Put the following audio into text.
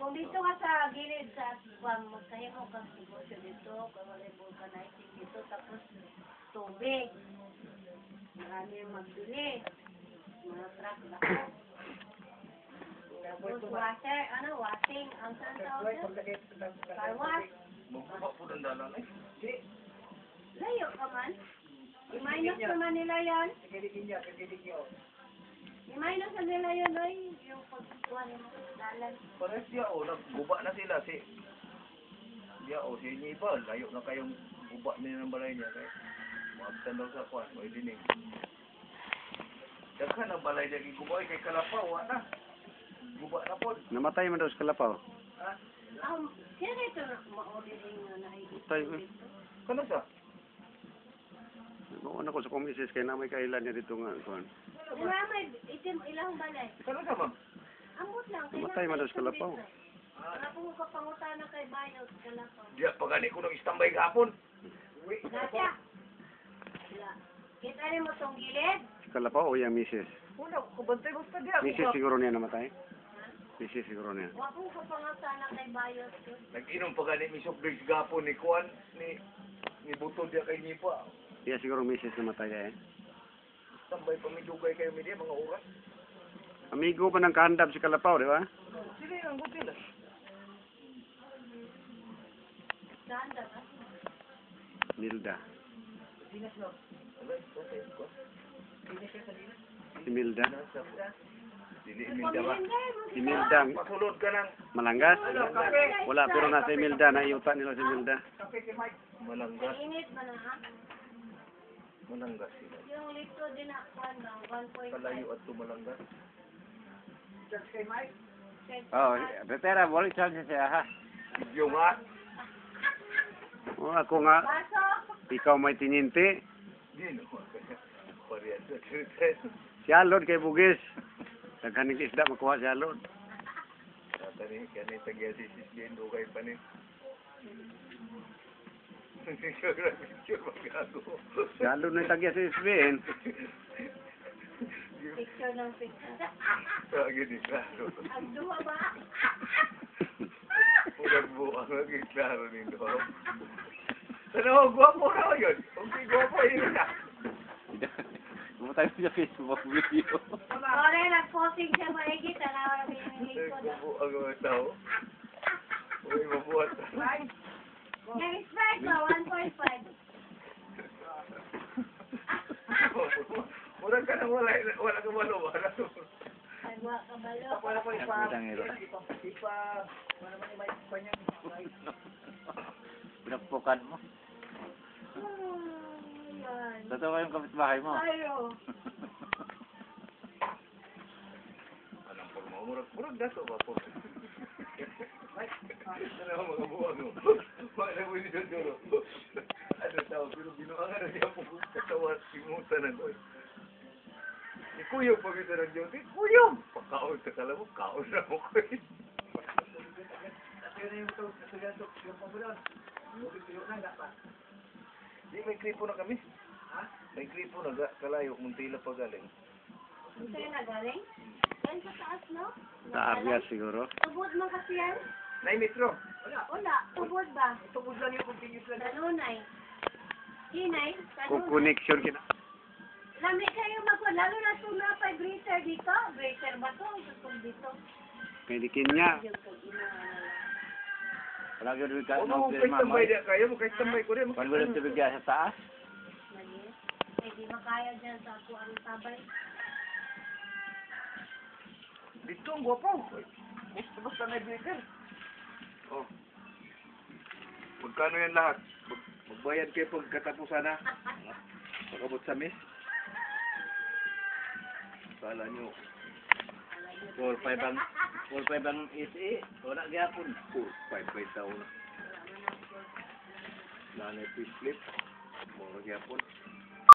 Kung dito ka sa gilid sa kwan mo, kaya mo kang negosyo dito, kung wala yung vulcanizing dito, tapos tubig. Marami yung magbili. Mga truck na ko. Tapos washer, washing, ang saan tawag dyan? Car wash. Magbuka po ng dalan eh. Layo ka man. I-minus naman nila yan. I-minus na nila yun, oy. Yung pagkukuha nila. Dalan. Pares siya o, nagguba na sila si... Siya o, si Iba, layo na kayong guba nila ng balay niya. Kaya, maabsan daw sa kwan, may dinig. Daghan ang balay niya giguba, kay Kalapaw, na. Guba na po. Namatay man daw sa Kalapaw. Ha? Sino ito na ma-ordering na nakikita Patay, dito? Kano siya? Noon ako sa komisis kaya na may kailan niya dito nga. Kuan. Wala may itim ilang balay. Kano siya ba? Ambot lang. Namatay man daw sa Kalapaw. Wala po ka pangutana kay Bayo sa Kalapaw. Diya, pagani ko nang istambay kahapon. Gasya. Wala. Kita rin mo tong gilid? Kalapaw o yung misis? Wala, kubantay basta diya. Misis siguro niya namatay? Misis siguro niya. Wala po ka pangutana kay Bayo. Nag-inom pagani mi soft drinks gahapon ni Kuan, ni Butod diya kay Nipa. Iya siguro misis namatay eh. Tambay pa mi dugay kayo mi diya, mga oras. Amigo pa ng kahandab si Kalapaw, di ba? Sila ang butil ah. Ganda ka? Milda. Dinas no. Si Milda. Dili Imelda ba? Si Milda. Pasulod ka ng Malanggas? Wala, pero nasa Milda. Naiuta nila si Milda. Malanggas. Init ba na ha? Malanggas sila. Yung litro din ako na 1.5. Kalayo at tumalanggas. Oh, Betera, boleh saja siya ha. Yung nga. Oh, ako nga, Baso! ikaw may tininti. Di no. Pariyan sa Si Alod kay Bugis. Naghanig isda makuha si Alod. Tani kani tagya si Sislendo kay panin. Si Alod na tagya sa SBN. Picture ng picture. Lagi di klaro. Ang duha ba? Ulag buang lagi klaro nindo. Ano, guwapo na yun. Okay, guwapo yun na. Pumatay mo sa Facebook video. Kore, nag-posting siya maigit. Tanawa na pinili ko na. Guwapo ang mga tao. Uy, mabuhat. Nag-expect ba? 1.5. Murag ka nang wala ka malo. Nagwa ka balo. Wala pa Pinagpukan mo. Yan. Totoo kayong kapitbahay mo. Ayo. Anong porma? Murag dato ba po? Ano mga buwan mo? Wala mo ni Dodoro. Ano tao, pero binuangan na niya po katawa, simutan na doon. Ni Kuyog pag ito ng Diyos, Kuyog! Pagkaon sa kala mo, kaon na mo ko eh. Di, may kripo na kami. Ha? May kripo na, kalayo, Muntila pa galing. Ito yung nagaling? Yan sa taas, no? Sa Arias siguro. Tubod man kasi yan? Metro. Wala. Tubod ba? Tubod lang yung continuous lang. Kanunay. Hinay? Kung Kanunay? connection kita. Lami kayo magwa. Lalo na suna pa breaker dito. Breaker ba to? Tutong dito. Kay dikin niya. Yung pag-inawa na lang. Wala ka rin ka. Ano, kahit tambay dia kayo, kahit tambay ko rin. Pag wala tubig sa taas. Mali. Eh, di makaya dyan sa ako ang tabay. Dito ang guwapo. Basta may breaker. Oh. Magkano yan lahat? Magbayad kayo pagkatapusan na. Pagkabot sa mes. Kala nyo. 4-5 ang isi. Wala gyapon. 4-5 taon na. Nanay fish flip. Mga gyapon.